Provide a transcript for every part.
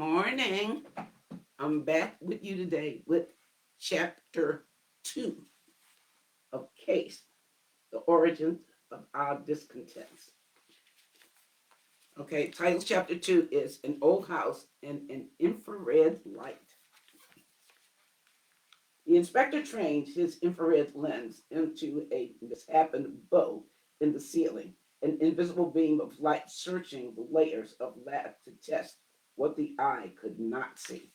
morning. I'm back with you today with chapter 2 of Caste, the origins of our discontents. Okay, title chapter 2 is An Old House and an Infrared Light. The inspector trained his infrared lens into a misshapen bow in the ceiling, an invisible beam of light searching the layers of lab to test what the eye could not see.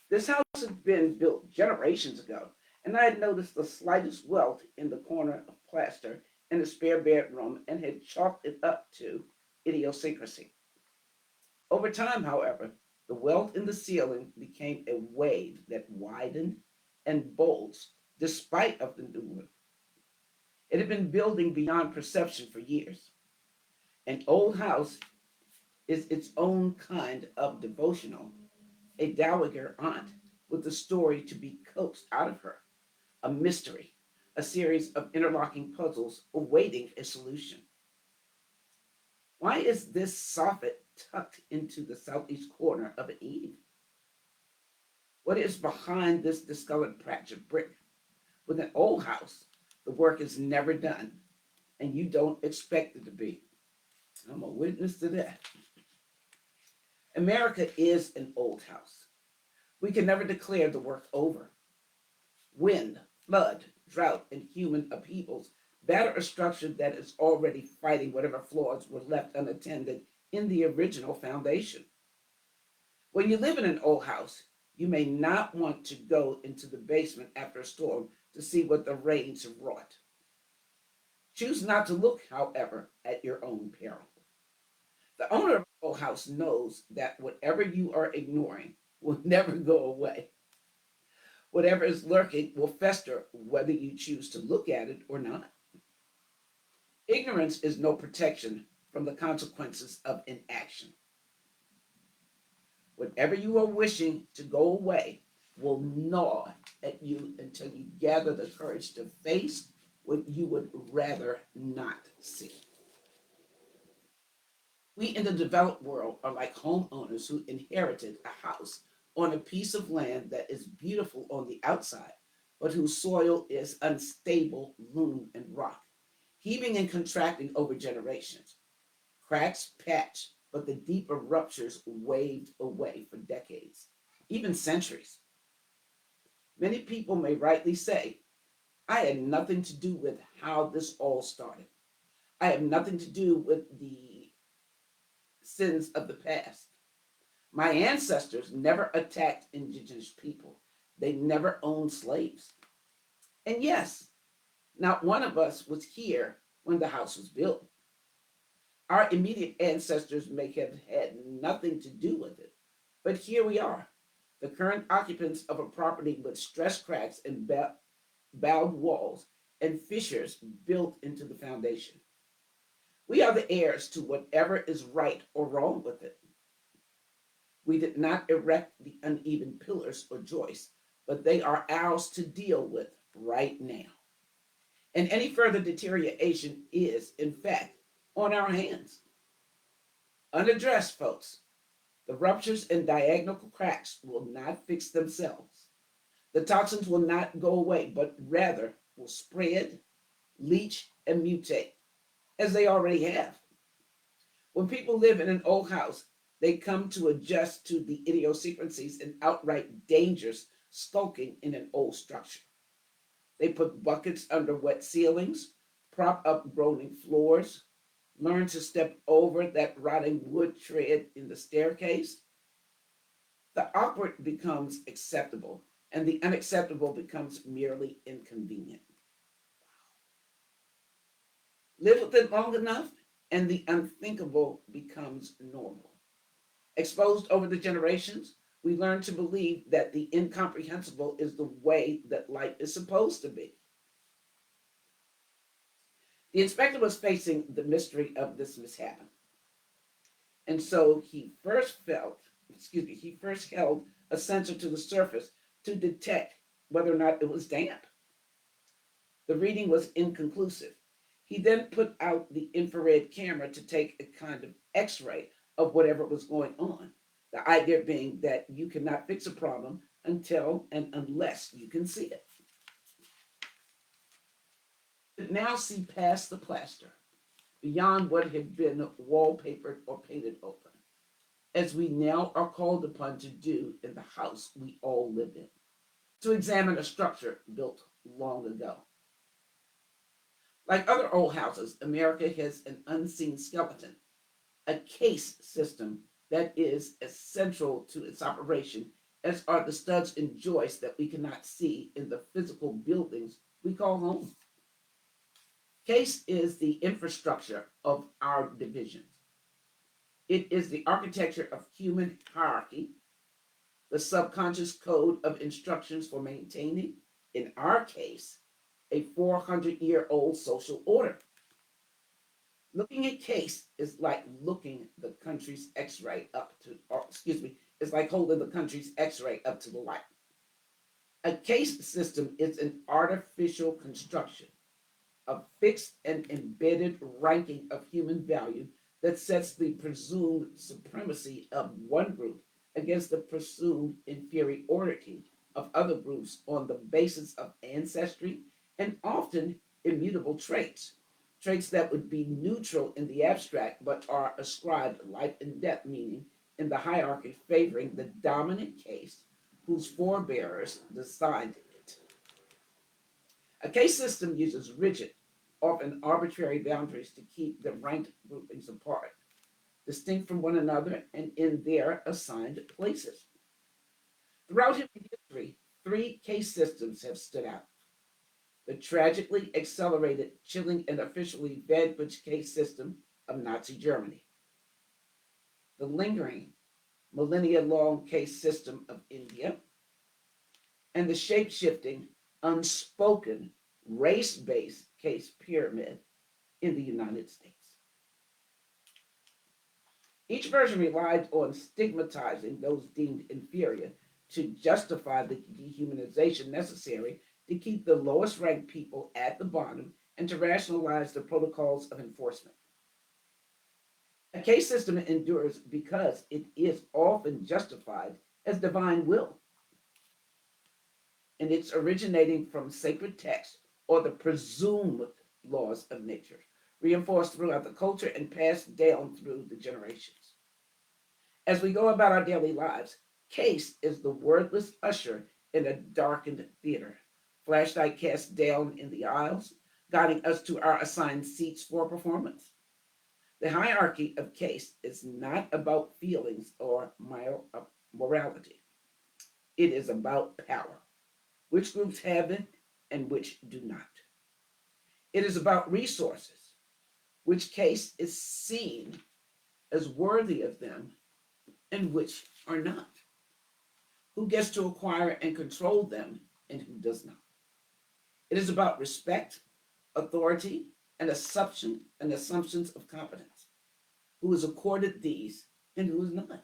This house had been built generations ago, and I had noticed the slightest welt in the corner of plaster in the spare bedroom and had chalked it up to idiosyncrasy. Over time, however, the welt in the ceiling became a wave that widened and bulged despite of the new roof. It had been building beyond perception for years. An old house is its own kind of devotional, a dowager aunt with a story to be coaxed out of her, a mystery, a series of interlocking puzzles awaiting a solution. Why is this soffit tucked into the southeast corner of an eave? What is behind this discolored patch of brick? With an old house, the work is never done, and you don't expect it to be. I'm a witness to that. America is an old house. We can never declare the work over. Wind, flood, drought, and human upheavals batter a structure that is already fighting whatever flaws were left unattended in the original foundation. When you live in an old house, you may not want to go into the basement after a storm to see what the rains have wrought. Choose not to look, however, at your own peril. The owner of an old house knows that whatever you are ignoring will never go away. Whatever is lurking will fester whether you choose to look at it or not. Ignorance is no protection from the consequences of inaction. Whatever you are wishing to go away will gnaw at you until you gather the courage to face what you would rather not see. We in the developed world are like homeowners who inherited a house on a piece of land that is beautiful on the outside, but whose soil is unstable loam and rock, heaving and contracting over generations. Cracks patch, but the deeper ruptures waved away for decades, even centuries. Many people may rightly say, I had nothing to do with how this all started. I have nothing to do with the sins of the past. My ancestors never attacked indigenous people. They never owned slaves. And yes, not one of us was here when the house was built. Our immediate ancestors may have had nothing to do with it. But here we are, the current occupants of a property with stress cracks and bowed walls and fissures built into the foundation. We are the heirs to whatever is right or wrong with it. We did not erect the uneven pillars or joists, but they are ours to deal with right now. And any further deterioration is, in fact, on our hands. Unaddressed, folks, the ruptures and diagonal cracks will not fix themselves. The toxins will not go away, but rather will spread, leach, and mutate, as they already have. When people live in an old house, they come to adjust to the idiosyncrasies and outright dangers skulking in an old structure. They put buckets under wet ceilings, prop up groaning floors, learn to step over that rotting wood tread in the staircase. The awkward becomes acceptable, and the unacceptable becomes merely inconvenient. Live with it long enough, and the unthinkable becomes normal. Exposed over the generations, we learn to believe that the incomprehensible is the way that life is supposed to be. The inspector was facing the mystery of this mishap. And so he first held a sensor to the surface to detect whether or not it was damp. The reading was inconclusive. He then put out the infrared camera to take a kind of x ray of whatever was going on, The idea being that you cannot fix a problem until and unless you can see it. But now see past the plaster, beyond what had been wallpapered or painted over, as we now are called upon to do in the house we all live in, to examine a structure built long ago. Like other old houses, America has an unseen skeleton, a case system that is as central to its operation as are the studs and joists that we cannot see in the physical buildings we call home. Case is the infrastructure of our divisions. It is the architecture of human hierarchy, the subconscious code of instructions for maintaining, in our case, a 400-year-old social order. Looking at case is like looking the country's x-ray up to, or excuse me, it's like holding the country's x-ray up to the light. A case system is an artificial construction, a fixed and embedded ranking of human value that sets the presumed supremacy of one group against the presumed inferiority of other groups on the basis of ancestry and often immutable traits, traits that would be neutral in the abstract but are ascribed life and death meaning in the hierarchy favoring the dominant case whose forebears designed it. A case system uses rigid, often arbitrary boundaries to keep the ranked groupings apart, distinct from one another and in their assigned places. Throughout human history, three case systems have stood out. The tragically accelerated, chilling, and officially vanquished case system of Nazi Germany, the lingering, millennia long case system of India, and the shape shifting, unspoken, race based case pyramid in the United States. Each version relied on stigmatizing those deemed inferior to justify the dehumanization necessary to keep the lowest ranked people at the bottom and to rationalize the protocols of enforcement. A case system endures because it is often justified as divine will, and it's originating from sacred texts or the presumed laws of nature, reinforced throughout the culture and passed down through the generations. As we go about our daily lives, Case is the wordless usher in a darkened theater, flashlight cast down in the aisles, guiding us to our assigned seats for performance. The hierarchy of Case is not about feelings or morality. It is about power, which groups have it and which do not. It is about resources, which case is seen as worthy of them and which are not. Who gets to acquire and control them and who does not. It is about respect, authority, and assumptions of competence. Who is accorded these and who is not.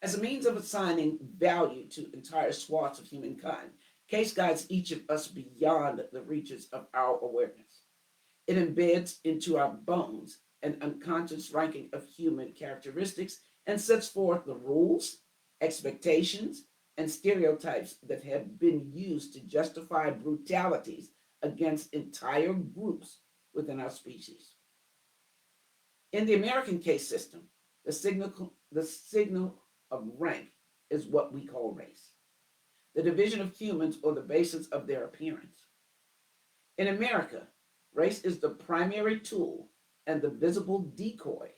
As a means of assigning value to entire swaths of humankind, case guides each of us beyond the reaches of our awareness. It embeds into our bones an unconscious ranking of human characteristics and sets forth the rules, expectations, and stereotypes that have been used to justify brutalities against entire groups within our species. In the American case system, the signal of rank is what we call race, the division of humans on the basis of their appearance. In America, race is the primary tool and the visible decoy,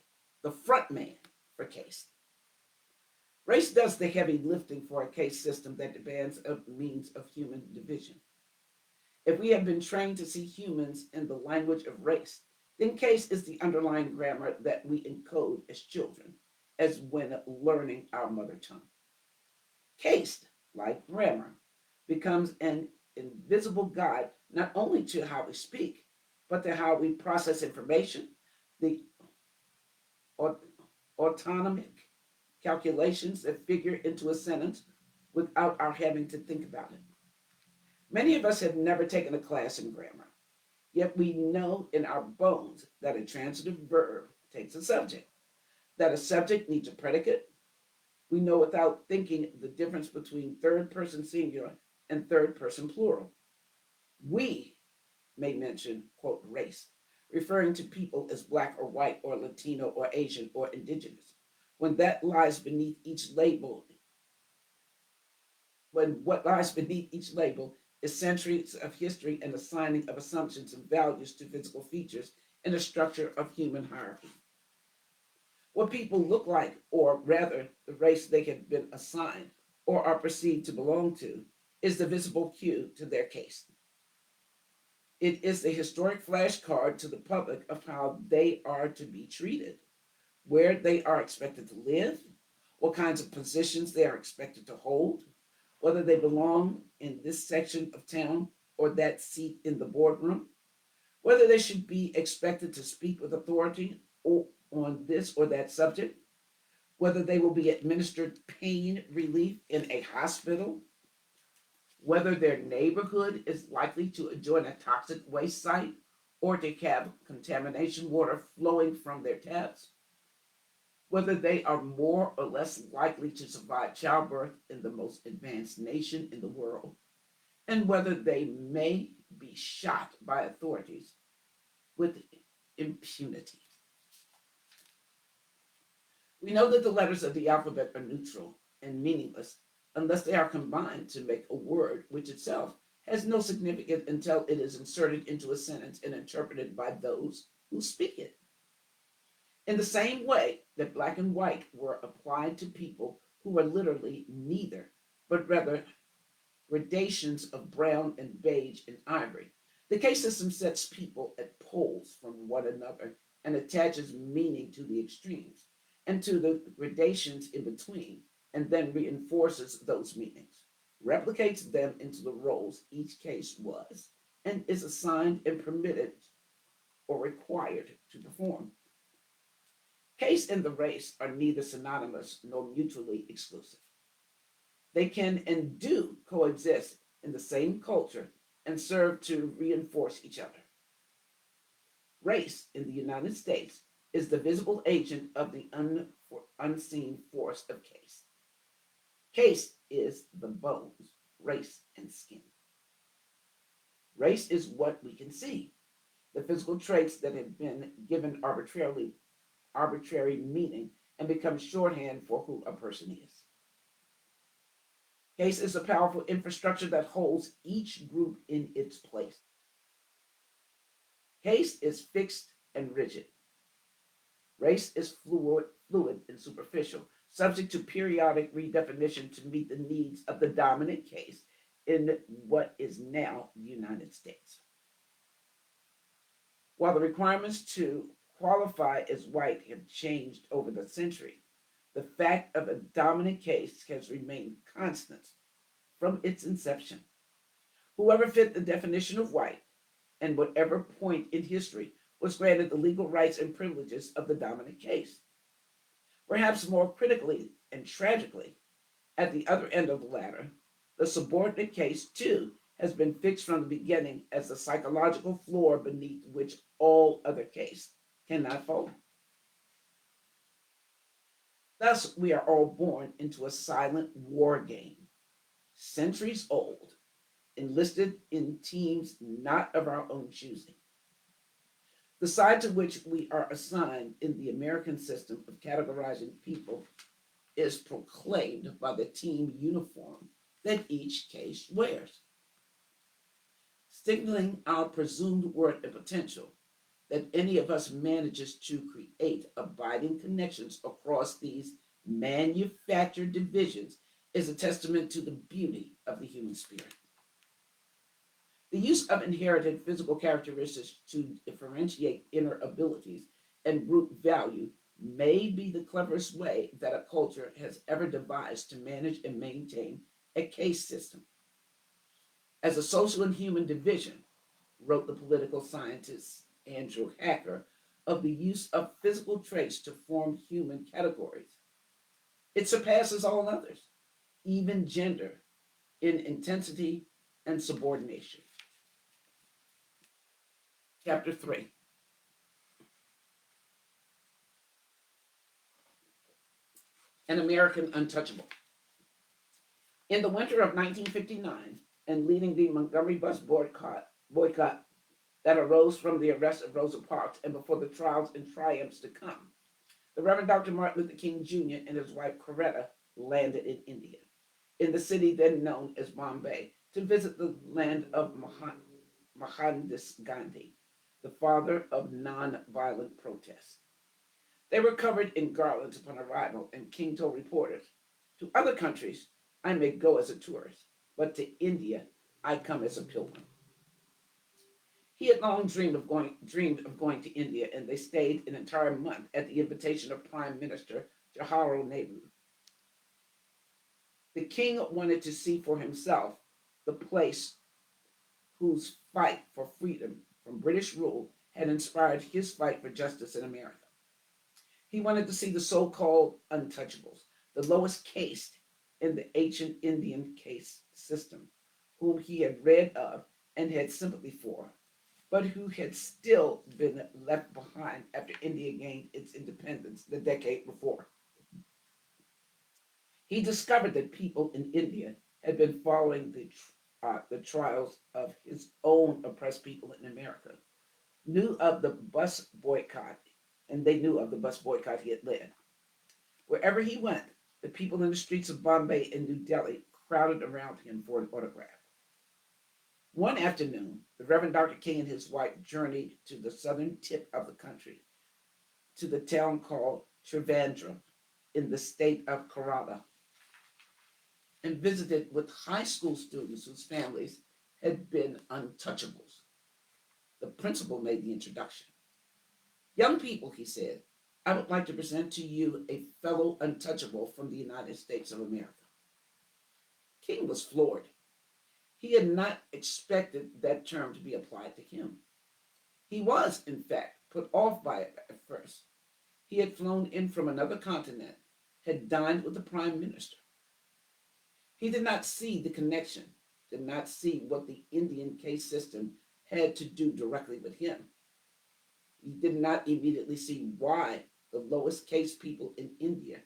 the front man for case. Race does the heavy lifting for a case system that demands a means of human division. If we have been trained to see humans in the language of race, then case is the underlying grammar that we encode as children, as when learning our mother tongue. Case, like grammar, becomes an invisible guide not only to how we speak, but to how we process information, the autonomic calculations that figure into a sentence without our having to think about it. Many of us have never taken a class in grammar, yet we know in our bones that a transitive verb takes a subject, that a subject needs a predicate, We know without thinking the difference between third person singular and third person plural. We may mention, quote, race, referring to people as black or white or Latino or Asian or indigenous, when that lies beneath each label, when what lies beneath each label is centuries of history and assigning of assumptions and values to physical features in the structure of human hierarchy. What people look like, or rather, the race they have been assigned or are perceived to belong to, is the visible cue to their case. It is the historic flashcard to the public of how they are to be treated, where they are expected to live, what kinds of positions they are expected to hold, whether they belong in this section of town or that seat in the boardroom, whether they should be expected to speak with authority or on this or that subject, whether they will be administered pain relief in a hospital, whether their neighborhood is likely to join a toxic waste site or to have contamination water flowing from their taps, whether they are more or less likely to survive childbirth in the most advanced nation in the world, and whether they may be shot by authorities with impunity. We know that the letters of the alphabet are neutral and meaningless unless they are combined to make a word which itself has no significance until it is inserted into a sentence and interpreted by those who speak it. In the same way that black and white were applied to people who were literally neither, but rather gradations of brown and beige and ivory, the case system sets people at poles from one another and attaches meaning to the extremes and to the gradations in between, and then reinforces those meanings, replicates them into the roles each case was, and is assigned and permitted or required to perform. Case and the race are neither synonymous nor mutually exclusive. They can and do coexist in the same culture and serve to reinforce each other. Race in the United States is the visible agent of the unseen force of case. Case is the bones, race, and skin. Race is what we can see, the physical traits that have been given arbitrary meaning and become shorthand for who a person is. Case is a powerful infrastructure that holds each group in its place. Case is fixed and rigid. Race is fluid and superficial, subject to periodic redefinition to meet the needs of the dominant case in what is now the United States. While the requirements to qualify as white have changed over the century, the fact of a dominant case has remained constant from its inception. Whoever fit the definition of white, and whatever point in history, was granted the legal rights and privileges of the dominant case. Perhaps more critically and tragically, at the other end of the ladder, the subordinate case, too, has been fixed from the beginning as the psychological floor beneath which all other case cannot fall. Thus, we are all born into a silent war game, centuries old, enlisted in teams not of our own choosing. The side to which we are assigned in the American system of categorizing people is proclaimed by the team uniform that each case wears, signaling our presumed worth and potential that any of us manages to create abiding connections across these manufactured divisions is a testament to the beauty of the human spirit. The use of inherited physical characteristics to differentiate inner abilities and group value may be the cleverest way that a culture has ever devised to manage and maintain a caste system. As a social and human division, wrote the political scientist Andrew Hacker, of the use of physical traits to form human categories, it surpasses all others, even gender, in intensity and subordination. Chapter 3. an American untouchable. In the winter of 1959, and leading the Montgomery bus boycott that arose from the arrest of Rosa Parks and before the trials and triumphs to come, the Reverend Dr. Martin Luther King Jr. and his wife Coretta landed in India, in the city then known as Bombay, to visit the land of Mohandas Gandhi, the father of nonviolent protest. They were covered in garlands upon arrival, and King told reporters, "To other countries, I may go as a tourist, but to India, I come as a pilgrim." He had long dreamed of going to India, and they stayed an entire month at the invitation of Prime Minister Jawaharlal Nehru. The king wanted to see for himself the place whose fight for freedom from British rule had inspired his fight for justice in America. He wanted to see the so-called untouchables, the lowest caste in the ancient Indian caste system, whom he had read of and had sympathy for, but who had still been left behind after India gained its independence the decade before. He discovered that people in India had been following the trials of his own oppressed people in America, knew of the bus boycott, and they knew of the bus boycott he had led. Wherever he went, the people in the streets of Bombay and New Delhi crowded around him for an autograph. One afternoon, the Reverend Dr. King and his wife journeyed to the southern tip of the country, to the town called Trivandrum in the state of Kerala, and visited with high school students whose families had been untouchables. The principal made the introduction. "Young people," he said, "I would like to present to you a fellow untouchable from the United States of America." King was floored. He had not expected that term to be applied to him. He was, in fact, put off by it at first. He had flown in from another continent, had dined with the prime minister. He did not see the connection, did not see what the Indian caste system had to do directly with him. He did not immediately see why the lowest caste people in India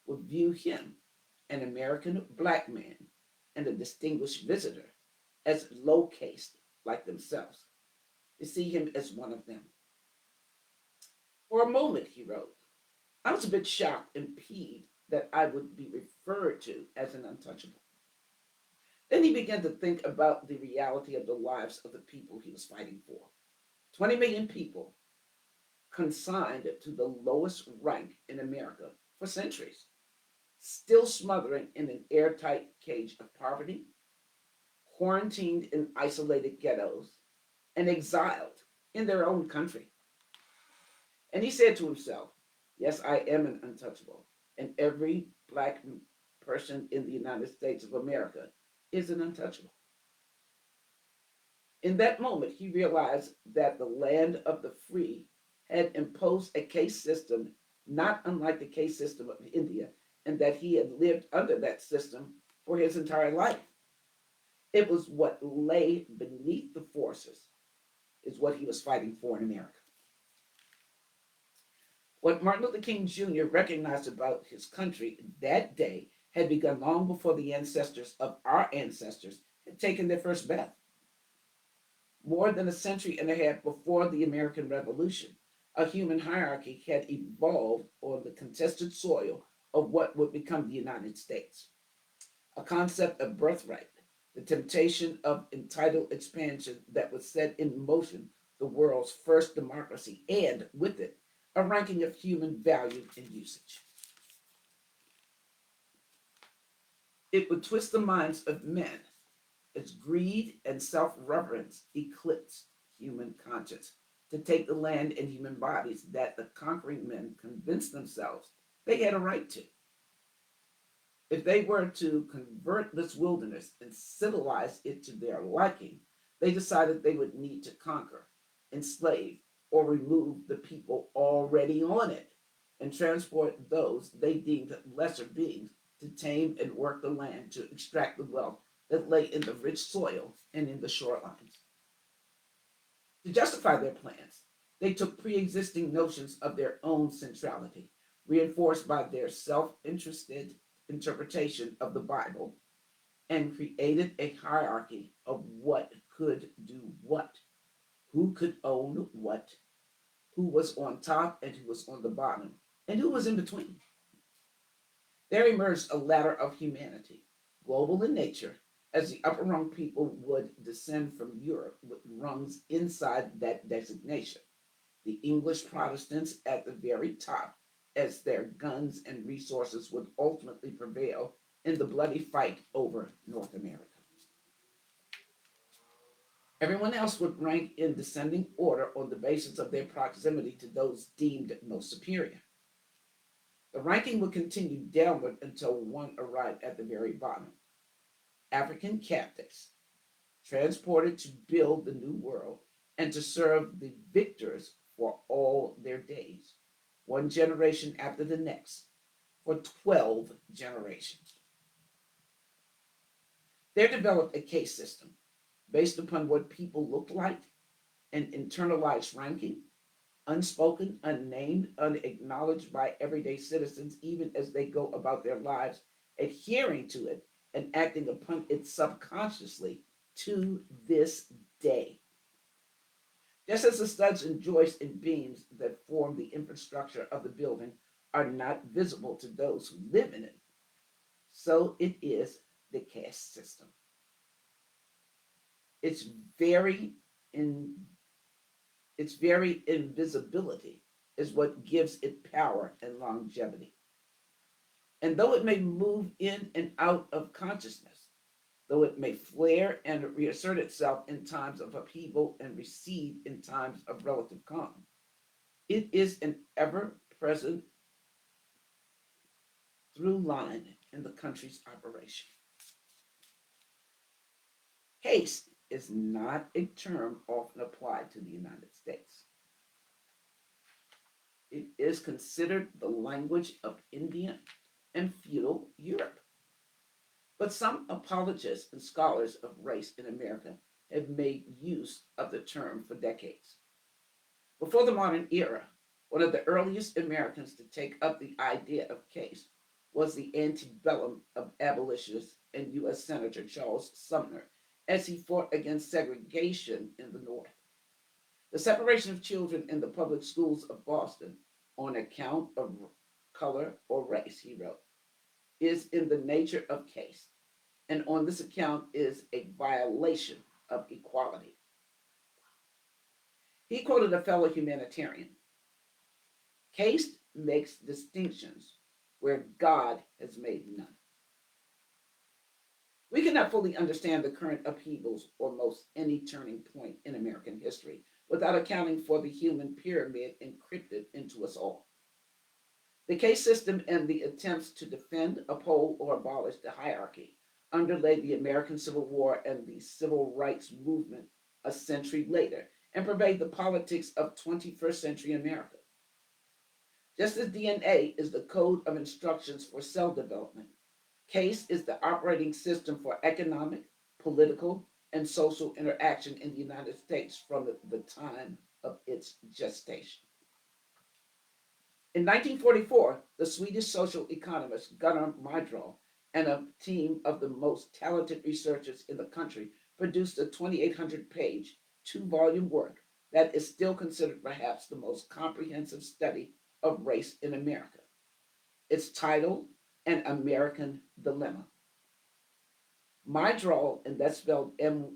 would view him, an American black man and a distinguished visitor, as low caste like themselves, to see him as one of them. "For a moment," he wrote, "I was a bit shocked and peeved that I would be referred to as an untouchable." Then he began to think about the reality of the lives of the people he was fighting for. 20 million people consigned to the lowest rank in America for centuries, still smothering in an airtight cage of poverty, quarantined in isolated ghettos, and exiled in their own country. And he said to himself, "Yes, I am an untouchable, and every black person in the United States of America is an untouchable." In that moment, he realized that the land of the free had imposed a caste system not unlike the caste system of India, and that he had lived under that system for his entire life. It was what lay beneath the forces, is what he was fighting for in America. What Martin Luther King Jr. recognized about his country that day had begun long before the ancestors of our ancestors had taken their first breath. More than a century and a half before the American Revolution, a human hierarchy had evolved on the contested soil of what would become the United States. A concept of birthright, the temptation of entitled expansion that would set in motion the world's first democracy, and with it, a ranking of human value and usage. It would twist the minds of men as greed and self-reverence eclipsed human conscience to take the land and human bodies that the conquering men convinced themselves they had a right to. If they were to convert this wilderness and civilize it to their liking, they decided they would need to conquer, enslave, or remove the people already on it and transport those they deemed lesser beings to tame and work the land to extract the wealth that lay in the rich soil and in the shorelines. To justify their plans, they took pre existing notions of their own centrality, reinforced by their self-interested interpretation of the Bible, and created a hierarchy of what could do what, who could own what, who was on top and who was on the bottom, and who was in between. There emerged a ladder of humanity, global in nature, as the upper rung people would descend from Europe with rungs inside that designation. The English Protestants at the very top, as their guns and resources would ultimately prevail in the bloody fight over North America. Everyone else would rank in descending order on the basis of their proximity to those deemed most superior. The ranking would continue downward until one arrived at the very bottom. African captives, transported to build the new world and to serve the victors for all their days, one generation after the next, for 12 generations. There developed a caste system based upon what people looked like, an internalized ranking, unspoken, unnamed, unacknowledged by everyday citizens, even as they go about their lives adhering to it and acting upon it subconsciously to this day. Just as the studs and joists and beams that form the infrastructure of the building are not visible to those who live in it, so it is the caste system. Its very in its very invisibility is what gives it power and longevity. And though it may move in and out of consciousness, though it may flare and reassert itself in times of upheaval and recede in times of relative calm, it is an ever present through line in the country's operation. Haste is not a term often applied to the United States. It is considered the language of Indian and feudal Europe. But some apologists and scholars of race in America have made use of the term for decades. Before the modern era, one of the earliest Americans to take up the idea of caste was the antebellum of abolitionist and U.S. Senator Charles Sumner as he fought against segregation in the North. The separation of children in the public schools of Boston on account of color or race, he wrote, is in the nature of caste, and on this account is a violation of equality. He quoted a fellow humanitarian: caste makes distinctions where God has made none. We cannot fully understand the current upheavals or most any turning point in American history without accounting for the human pyramid encrypted into us all. The caste system and the attempts to defend, uphold, or abolish the hierarchy underlay the American Civil War and the Civil Rights Movement a century later and pervade the politics of 21st century America. Just as DNA is the code of instructions for cell development, caste is the operating system for economic, political, and social interaction in the United States from the time of its gestation. In 1944, the Swedish social economist Gunnar Myrdal and a team of the most talented researchers in the country produced a 2,800-page, two-volume work that is still considered perhaps the most comprehensive study of race in America. It's titled An American Dilemma. Myrdal, and that's spelled Myrdal,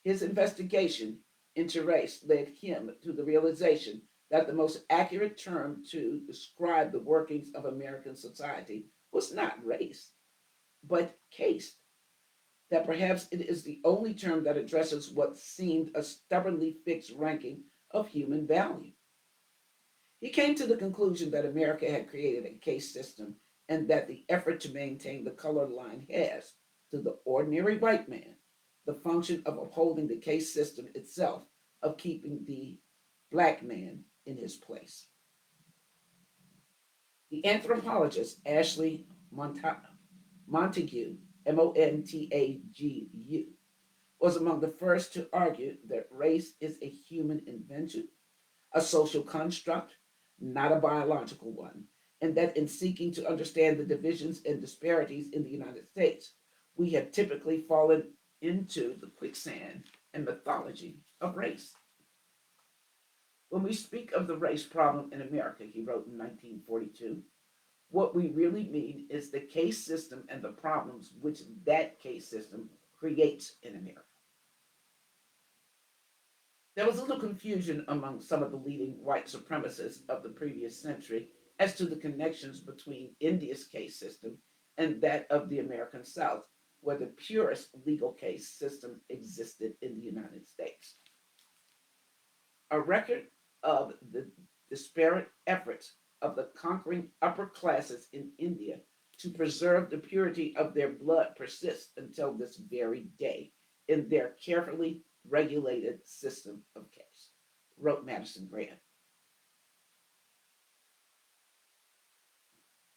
his investigation into race led him to the realization that the most accurate term to describe the workings of American society was not race, but caste. That perhaps it is the only term that addresses what seemed a stubbornly fixed ranking of human value. He came to the conclusion that America had created a caste system and that the effort to maintain the color line has, to the ordinary white man, the function of upholding the caste system itself, of keeping the black man in his place. The anthropologist Ashley Montagu, Montagu, was among the first to argue that race is a human invention, a social construct, not a biological one, and that in seeking to understand the divisions and disparities in the United States, we have typically fallen into the quicksand and mythology of race. When we speak of the race problem in America, he wrote in 1942, what we really mean is the caste system and the problems which that caste system creates in America. There was a little confusion among some of the leading white supremacists of the previous century as to the connections between India's caste system and that of the American South, where the purest legal caste system existed in the United States. A record of the disparate efforts of the conquering upper classes in India to preserve the purity of their blood persists until this very day in their carefully regulated system of caste, wrote Madison Grant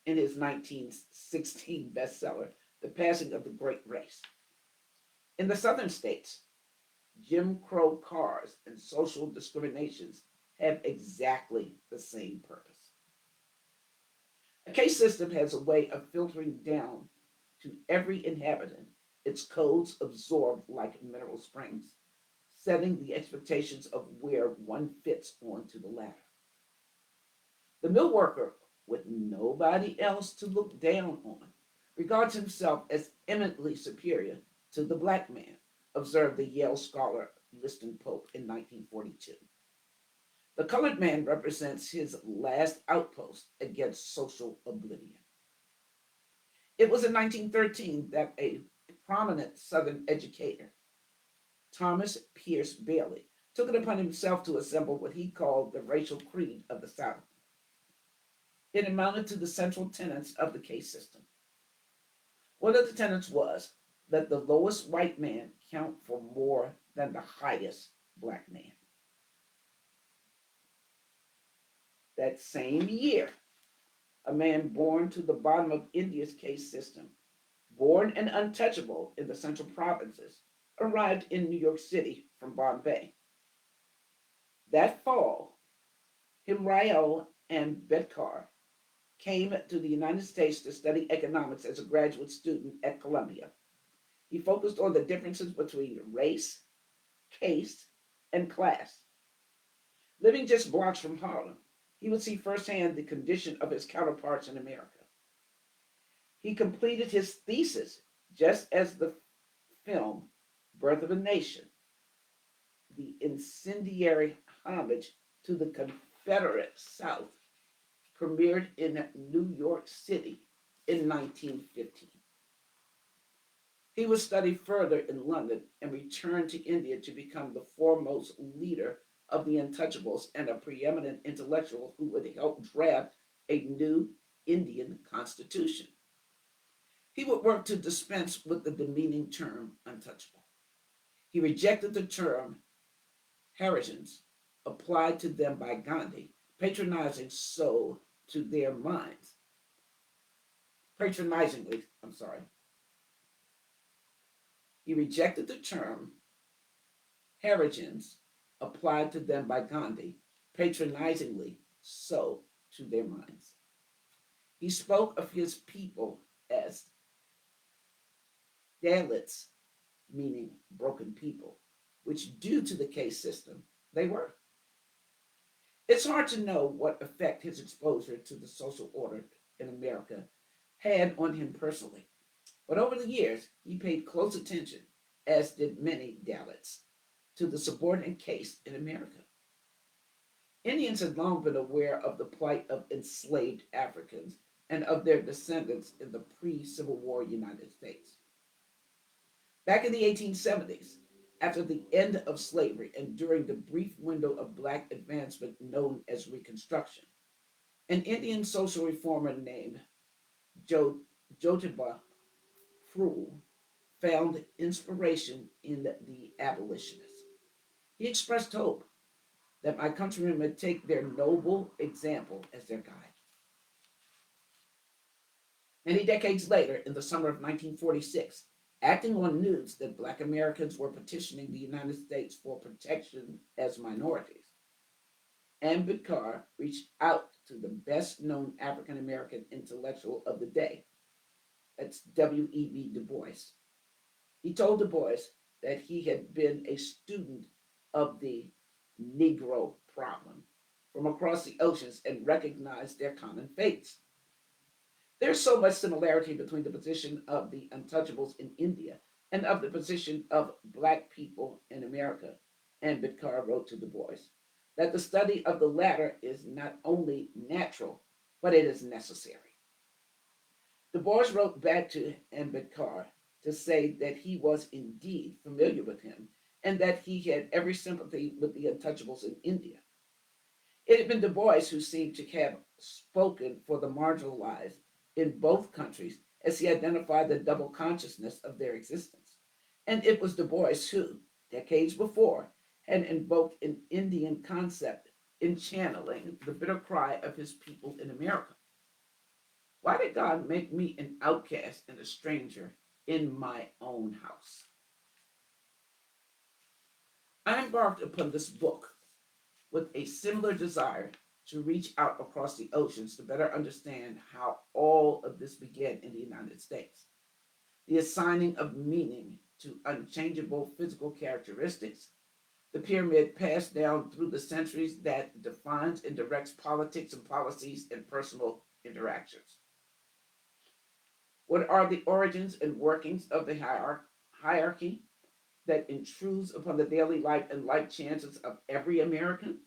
in his 1916 bestseller, The Passing of the Great Race. In the southern states, Jim Crow cars and social discriminations have exactly the same purpose. A caste system has a way of filtering down to every inhabitant, its codes absorbed like mineral springs, setting the expectations of where one fits onto the ladder. The mill worker, with nobody else to look down on, regards himself as eminently superior to the black man, observed the Yale scholar Liston Pope in 1942. The colored man represents his last outpost against social oblivion. It was in 1913 that a prominent Southern educator, Thomas Pierce Bailey, took it upon himself to assemble what he called the racial creed of the South. It amounted to the central tenets of the caste system. One of the tenets was that the lowest white man count for more than the highest black man. That same year, a man born to the bottom of India's caste system, born and untouchable in the central provinces, arrived in New York City from Bombay. That fall, Himrael Ambedkar came to the United States to study economics as a graduate student at Columbia. He focused on the differences between race, caste, and class. Living just blocks from Harlem, he would see firsthand the condition of his counterparts in America. He completed his thesis just as the film Birth of a Nation, the incendiary homage to the Confederate South, premiered in New York City in 1915. He would study further in London and returned to India to become the foremost leader of the Untouchables and a preeminent intellectual who would help draft a new Indian constitution. He would work to dispense with the demeaning term untouchable. He rejected the term Harijans applied to them by Gandhi, patronizing so to their minds. Patronizingly, I'm sorry. He rejected the term Harijans applied to them by Gandhi, patronizingly so to their minds. He spoke of his people as Dalits, meaning broken people, which, due to the caste system, they were. It's hard to know what effect his exposure to the social order in America had on him personally, but over the years, he paid close attention, as did many Dalits, to the subordinate caste in America. Indians had long been aware of the plight of enslaved Africans and of their descendants in the pre-Civil War United States. Back in the 1870s, after the end of slavery and during the brief window of black advancement known as Reconstruction, an Indian social reformer named Jyotiba Phule found inspiration in the abolitionists. He expressed hope that my countrymen would take their noble example as their guide. Many decades later, in the summer of 1946, acting on news that black Americans were petitioning the United States for protection as minorities, Ambedkar reached out to the best known African American intellectual of the day. That's W.E.B. Du Bois. He told Du Bois that he had been a student of the Negro problem from across the oceans and recognized their common fates. There's so much similarity between the position of the untouchables in India and of the position of black people in America, Ambedkar wrote to Du Bois, that the study of the latter is not only natural, but it is necessary. Du Bois wrote back to Ambedkar to say that he was indeed familiar with him and that he had every sympathy with the untouchables in India. It had been Du Bois who seemed to have spoken for the marginalized in both countries as he identified the double consciousness of their existence. And it was Du Bois who, decades before, had invoked an Indian concept in channeling the bitter cry of his people in America. Why did God make me an outcast and a stranger in my own house? I embarked upon this book with a similar desire to reach out across the oceans to better understand how all of this began in the United States. The assigning of meaning to unchangeable physical characteristics, the pyramid passed down through the centuries that defines and directs politics and policies and personal interactions. What are the origins and workings of the hierarchy that intrudes upon the daily life and life chances of every American?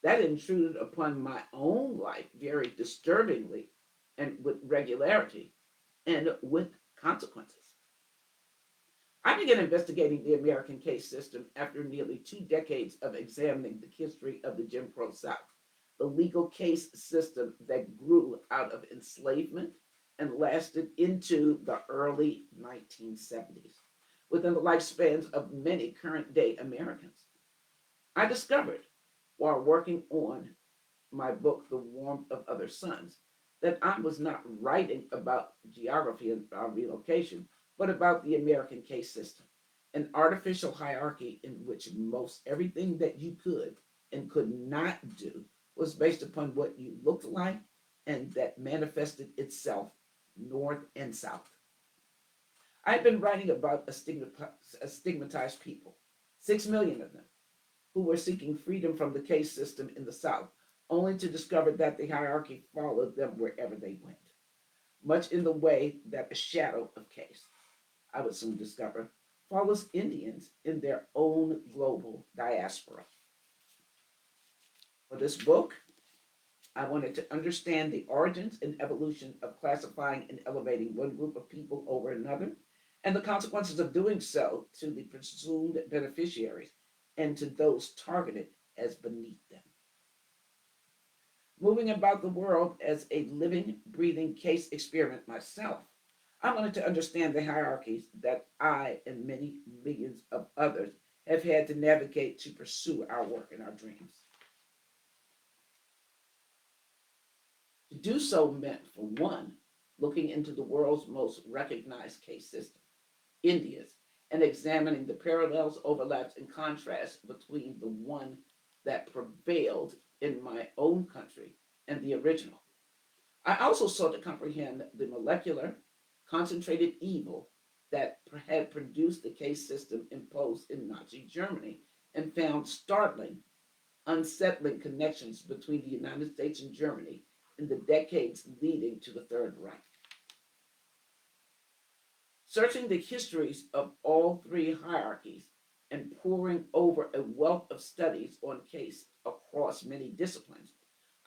That intruded upon my own life very disturbingly and with regularity and with consequences. I began investigating the American case system after nearly 2 decades of examining the history of the Jim Crow South, the legal case system that grew out of enslavement and lasted into the early 1970s, within the lifespans of many current day Americans. I discovered, while working on my book, The Warmth of Other Suns, that I was not writing about geography and relocation, but about the American case system, an artificial hierarchy in which most everything that you could and could not do was based upon what you looked like and that manifested itself north and south. I've been writing about a stigmatized people, 6 million of them, who were seeking freedom from the caste system in the South, only to discover that the hierarchy followed them wherever they went, much in the way that the shadow of caste, I would soon discover, follows Indians in their own global diaspora. For this book, I wanted to understand the origins and evolution of classifying and elevating one group of people over another, and the consequences of doing so to the presumed beneficiaries and to those targeted as beneath them. Moving about the world as a living, breathing case experiment myself, I wanted to understand the hierarchies that I and many millions of others have had to navigate to pursue our work and our dreams. To do so meant, for one, looking into the world's most recognized case system, India's, and examining the parallels, overlaps, and contrasts between the one that prevailed in my own country and the original. I also sought to comprehend the molecular, concentrated evil that had produced the caste system imposed in Nazi Germany and found startling, unsettling connections between the United States and Germany in the decades leading to the Third Reich. Searching the histories of all three hierarchies and poring over a wealth of studies on caste across many disciplines,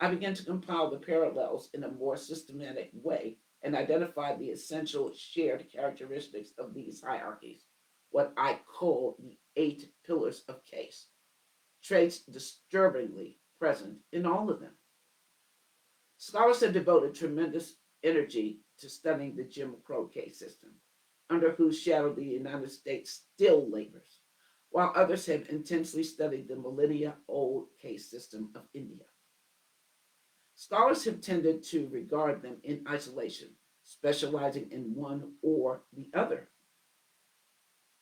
I began to compile the parallels in a more systematic way and identify the essential shared characteristics of these hierarchies, what I call the 8 pillars of caste, traits disturbingly present in all of them. Scholars have devoted tremendous energy to studying the Jim Crow caste system, under whose shadow the United States still labors, while others have intensely studied the millennia old caste system of India. Scholars have tended to regard them in isolation, specializing in one or the other.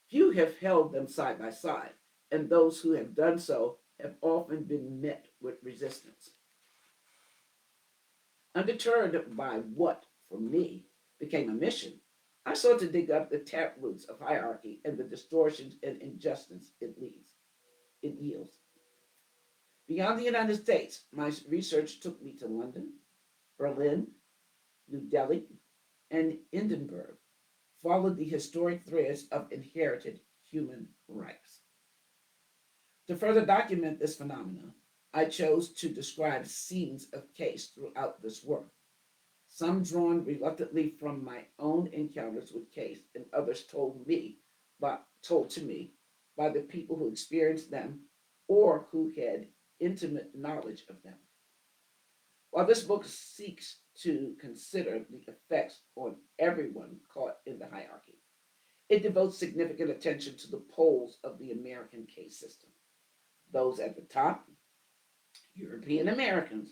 Few have held them side by side, and those who have done so have often been met with resistance. Undeterred by what, for me, became a mission, I sought to dig up the tap roots of hierarchy and the distortions and injustice it yields. Beyond the United States, my research took me to London, Berlin, New Delhi, and Edinburgh, followed the historic threads of inherited human rights. To further document this phenomenon, I chose to describe scenes of Caste throughout this work, some drawn reluctantly from my own encounters with Caste, and others told to me by the people who experienced them or who had intimate knowledge of them. While this book seeks to consider the effects on everyone caught in the hierarchy, it devotes significant attention to the poles of the American caste system. Those at the top, European Americans,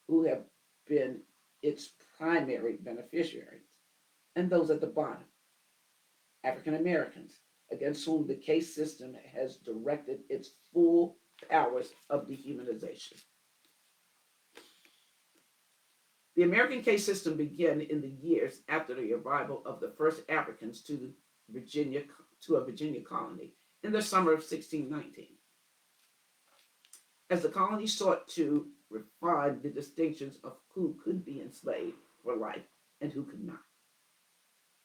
who have been its primary beneficiaries, and those at the bottom, African Americans, against whom the caste system has directed its full powers of dehumanization. The American caste system began in the years after the arrival of the first Africans Virginia to a Virginia colony in the summer of 1619. As the colony sought to refine the distinctions of who could be enslaved for life and who could not.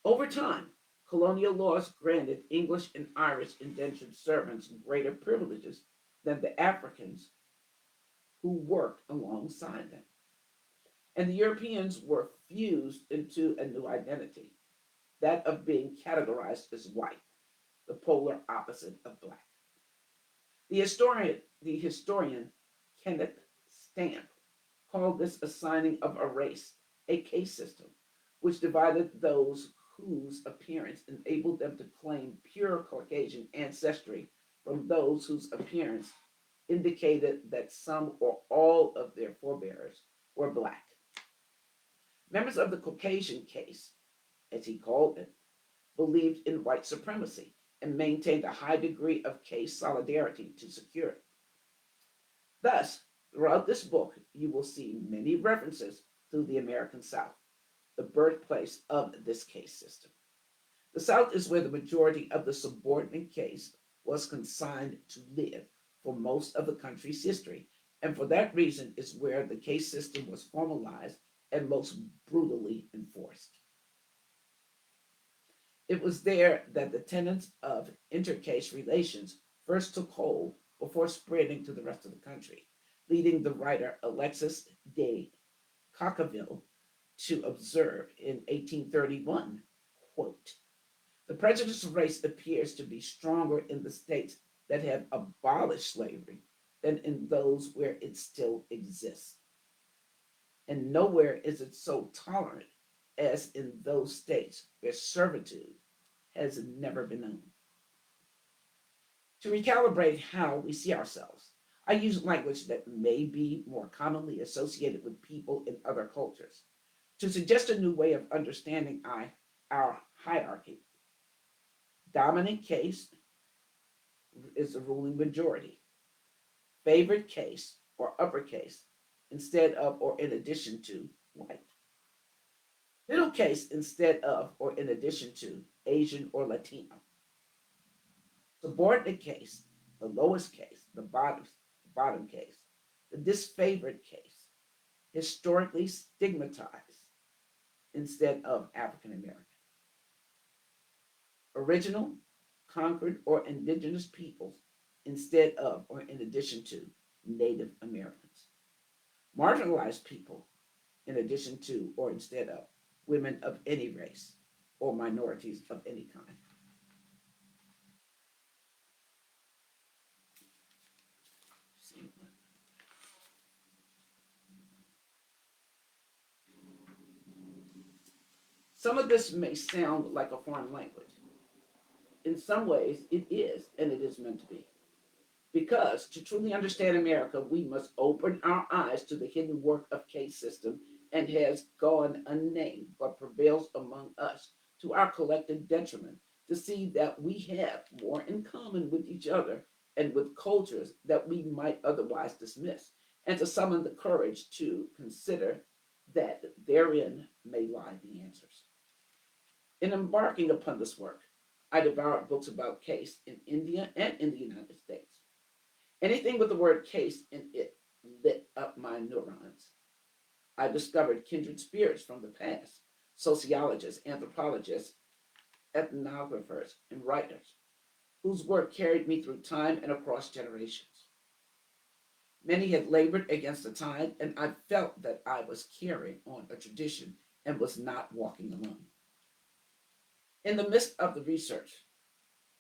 Over time, colonial laws granted English and Irish indentured servants greater privileges than the Africans who worked alongside them. And the Europeans were fused into a new identity, that of being categorized as white, the polar opposite of black. The historian Kenneth Stamp called this assigning of a race a caste system, which divided those whose appearance enabled them to claim pure Caucasian ancestry from those whose appearance indicated that some or all of their forebears were black. Members of the Caucasian caste, as he called it, believed in white supremacy and maintained a high degree of caste solidarity to secure it. Thus, throughout this book, you will see many references to the American South, the birthplace of this caste system. The South is where the majority of the subordinate caste was consigned to live for most of the country's history, and for that reason is where the caste system was formalized and most brutally enforced. It was there that the tenets of intercaste relations first took hold before spreading to the rest of the country, leading the writer Alexis de Tocqueville to observe in 1831, quote, the prejudiced race appears to be stronger in the states that have abolished slavery than in those where it still exists. And nowhere is it so tolerant as in those states where servitude has never been known. To recalibrate how we see ourselves, I use language that may be more commonly associated with people in other cultures to suggest a new way of understanding our hierarchy. Dominant caste is the ruling majority. Favored caste or uppercase instead of or in addition to white. Middle caste instead of or in addition to Asian or Latino. Subordinate case, the lowest case, the bottom case, the disfavored case, historically stigmatized instead of African American. Original, conquered, or indigenous peoples instead of or in addition to Native Americans. Marginalized people in addition to or instead of women of any race or minorities of any kind. Some of this may sound like a foreign language. In some ways, it is, and it is meant to be. Because to truly understand America, we must open our eyes to the hidden work of caste system and has gone unnamed but prevails among us to our collective detriment to see that we have more in common with each other and with cultures that we might otherwise dismiss, and to summon the courage to consider that therein may lie the answers. In embarking upon this work, I devoured books about caste in India and in the United States. Anything with the word caste in it lit up my neurons. I discovered kindred spirits from the past, sociologists, anthropologists, ethnographers, and writers, whose work carried me through time and across generations. Many had labored against the tide, and I felt that I was carrying on a tradition and was not walking alone. In the midst of the research,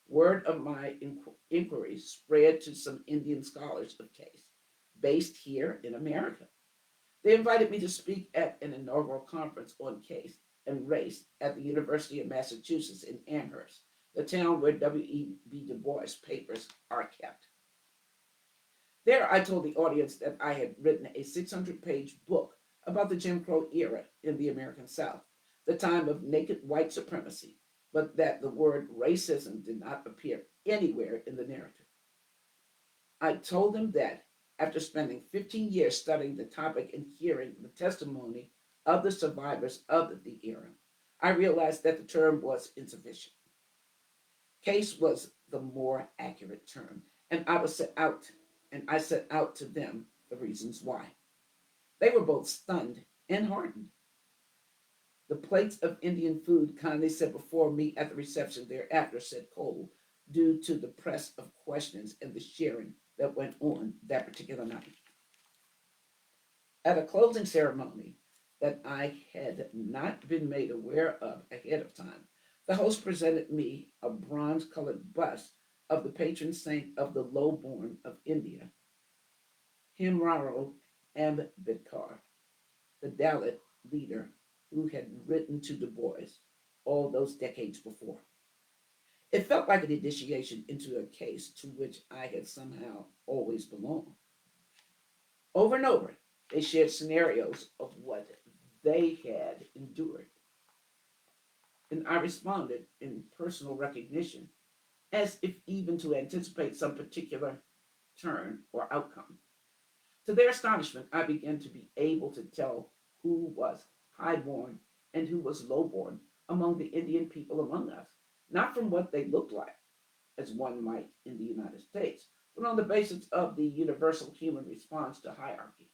word of my inquiries spread to some Indian scholars of caste based here in America. They invited me to speak at an inaugural conference on caste and race at the University of Massachusetts in Amherst, the town where W.E.B. Du Bois' papers are kept. There, I told the audience that I had written a 600-page book about the Jim Crow era in the American South, the time of naked white supremacy, but that the word racism did not appear anywhere in the narrative. I told them that after spending 15 years studying the topic and hearing the testimony of the survivors of the era, I realized that the term was insufficient. Case was the more accurate term, and I set out to them the reasons why. They were both stunned and heartened. The plates of Indian food kindly set before me at the reception thereafter said cold, due to the press of questions and the sharing that went on that particular night. At a closing ceremony that I had not been made aware of ahead of time, the host presented me a bronze colored bust of the patron saint of the lowborn of India, Himrao Ambedkar, the Dalit leader who had written to Du Bois all those decades before. It felt like an initiation into a case to which I had somehow always belonged. Over and over, they shared scenarios of what they had endured, and I responded in personal recognition, as if even to anticipate some particular turn or outcome. To their astonishment, I began to be able to tell who was highborn and who was lowborn among the Indian people among us, not from what they looked like, as one might in the United States, but on the basis of the universal human response to hierarchy.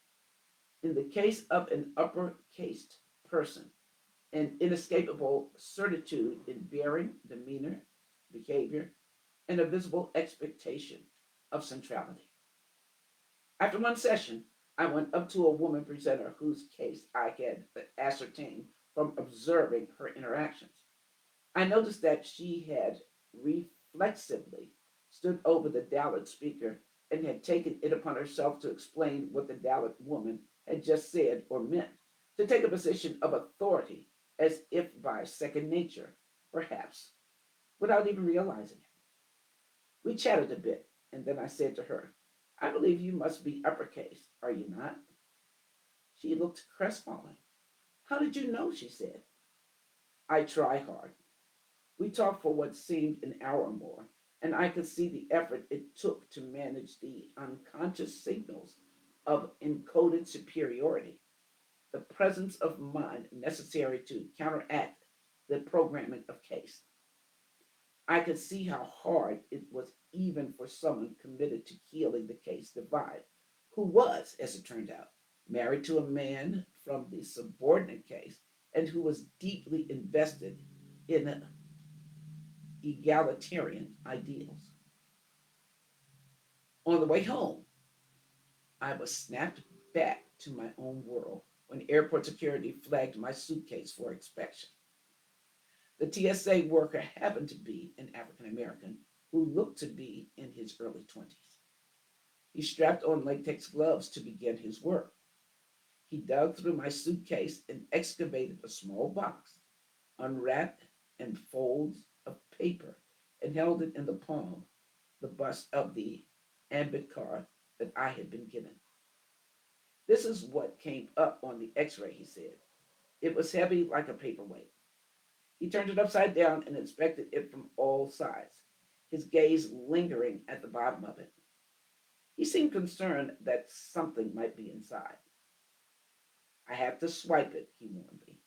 In the case of an upper caste person, an inescapable certitude in bearing, demeanor, behavior, and a visible expectation of centrality. After one session, I went up to a woman presenter whose case I had ascertained from observing her interactions. I noticed that she had reflexively stood over the Dalit speaker and had taken it upon herself to explain what the Dalit woman had just said or meant, to take a position of authority as if by second nature, perhaps, without even realizing it. We chatted a bit, and then I said to her, I believe you must be uppercase, are you not? She looked crestfallen. How did you know? She said. I try hard. We talked for what seemed an hour or more, and I could see the effort it took to manage the unconscious signals of encoded superiority, the presence of mind necessary to counteract the programming of case. I could see how hard it was even for someone committed to healing the case divide, who was, as it turned out, married to a man from the subordinate case and who was deeply invested in egalitarian ideals. On the way home, I was snapped back to my own world when airport security flagged my suitcase for inspection. The TSA worker happened to be an African American who looked to be in his early 20s. He strapped on latex gloves to begin his work. He dug through my suitcase and excavated a small box, unwrapped and folds of paper, and held it in the palm, the bust of the Ambedkar that I had been given. This is what came up on the x-ray, he said. It was heavy like a paperweight. He turned it upside down and inspected it from all sides. his gaze lingering at the bottom of it. He seemed concerned that something might be inside. I have to swipe it, he warned me.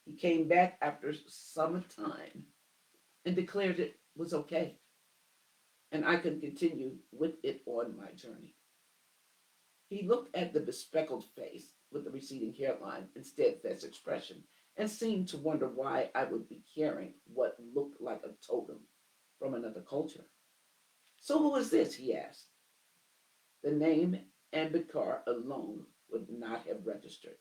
He came back after some time and declared it was okay, and I could continue with it on my journey. He looked at the bespectacled face with the receding hairline and steadfast expression and seemed to wonder why I would be carrying what looked like a totem from another culture. So who is this? He asked. The name Ambedkar alone would not have registered.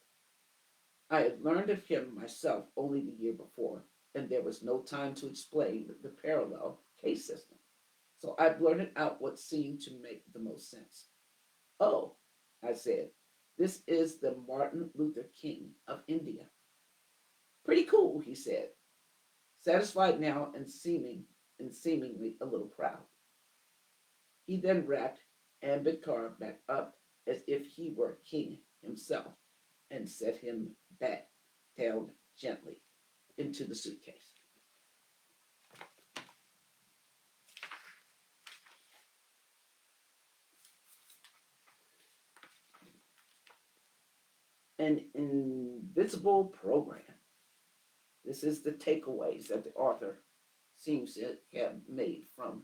I had learned of him myself only the year before, and there was no time to explain the parallel caste system. So I blurted out what seemed to make the most sense. Oh, I said, this is the Martin Luther King of India. Pretty cool, he said, satisfied now and seemingly a little proud. He then wrapped Ambedkar back up as if he were king himself and set him back down gently into the suitcase. An invisible program. This is the takeaways that the author seems to have made from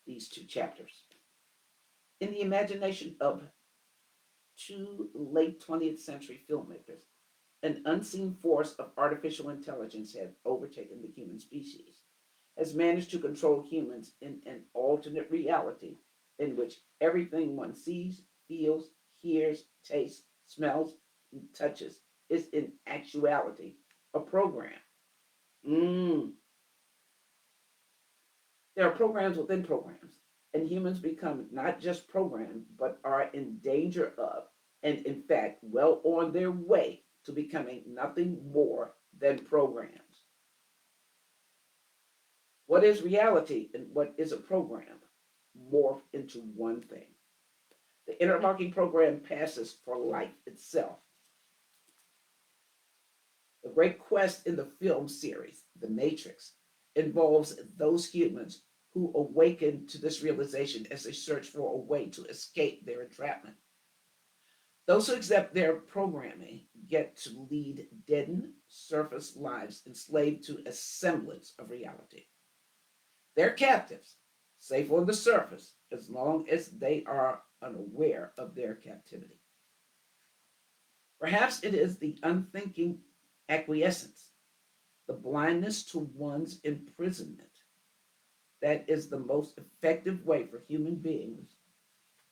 these two chapters. In the imagination of two late 20th century filmmakers, an unseen force of artificial intelligence had overtaken the human species, has managed to control humans in an alternate reality in which everything one sees, feels, hears, tastes, smells, and touches is in actuality a program. Mm. There are programs within programs, and humans become not just programmed, but are in danger of, and in fact, well on their way to becoming nothing more than programs. What is reality and what is a program morph into one thing. The interlocking program passes for life itself. The great quest in the film series, The Matrix, involves those humans who awaken to this realization as they search for a way to escape their entrapment. Those who accept their programming get to lead deadened surface lives enslaved to a semblance of reality. They're captives, safe on the surface, as long as they are unaware of their captivity. Perhaps it is the unthinking acquiescence, the blindness to one's imprisonment, that is the most effective way for human beings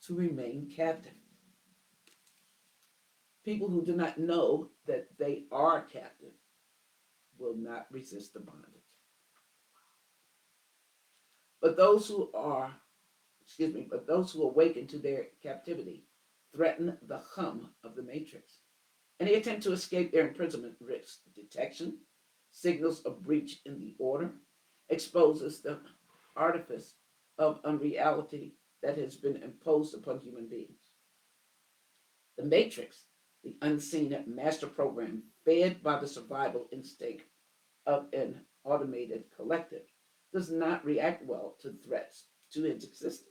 to remain captive. People who do not know that they are captive will not resist the bondage. But those who are, but those who awaken to their captivity threaten the hum of the matrix. Any attempt to escape their imprisonment risks detection, signals a breach in the order, exposes the artifice of unreality that has been imposed upon human beings. The matrix, the unseen master program fed by the survival instinct of an automated collective, does not react well to threats to its existence.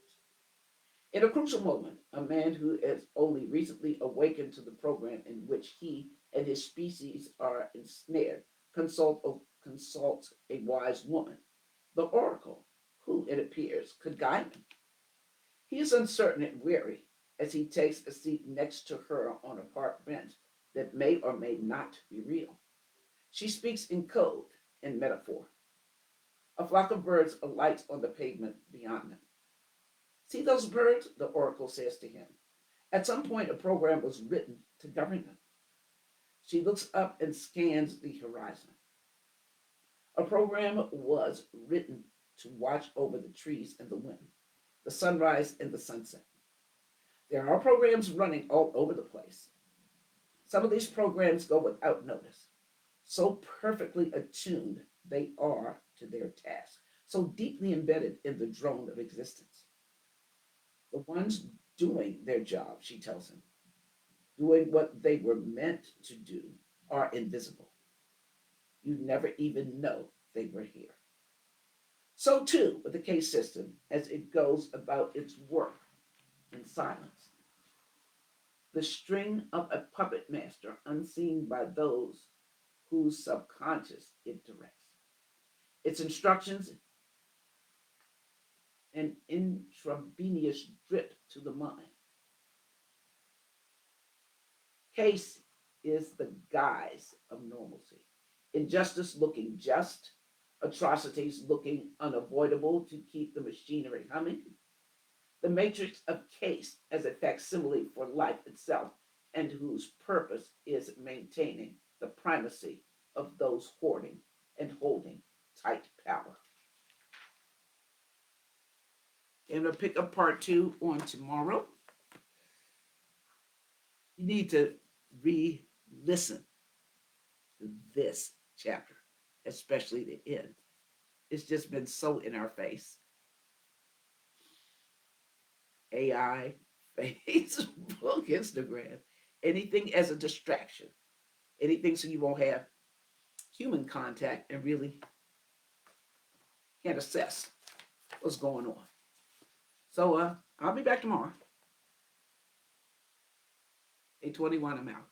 In a crucial moment, a man who has only recently awakened to the program in which he and his species are ensnared consults a wise woman, the oracle, who, it appears, could guide him. He is uncertain and weary as he takes a seat next to her on a park bench that may or may not be real. She speaks in code and metaphor. A flock of birds alights on the pavement beyond them. See those birds? The oracle says to him. At some point, a program was written to govern them. She looks up and scans the horizon. A program was written to watch over the trees and the wind, the sunrise and the sunset. There are programs running all over the place. Some of these programs go without notice. So perfectly attuned they are to their task, so deeply embedded in the drone of existence. The ones doing their job, she tells him, doing what they were meant to do, are invisible. You never even know they were here. So too with the case system as it goes about its work in silence. The string of a puppet master unseen by those whose subconscious it directs. Its instructions an intravenous drip to the mind. Case is the guise of normalcy. Injustice looking just, atrocities looking unavoidable to keep the machinery humming. The matrix of case as a facsimile for life itself, and whose purpose is maintaining the primacy of those hoarding and holding tight power. I'm going to pick up part two on tomorrow. You need to re listen to this chapter, especially the end. It's just been so in our face. AI, Facebook, Instagram, anything as a distraction, anything so you won't have human contact and really can't assess what's going on. So I'll be back tomorrow. 8:21, I'm out.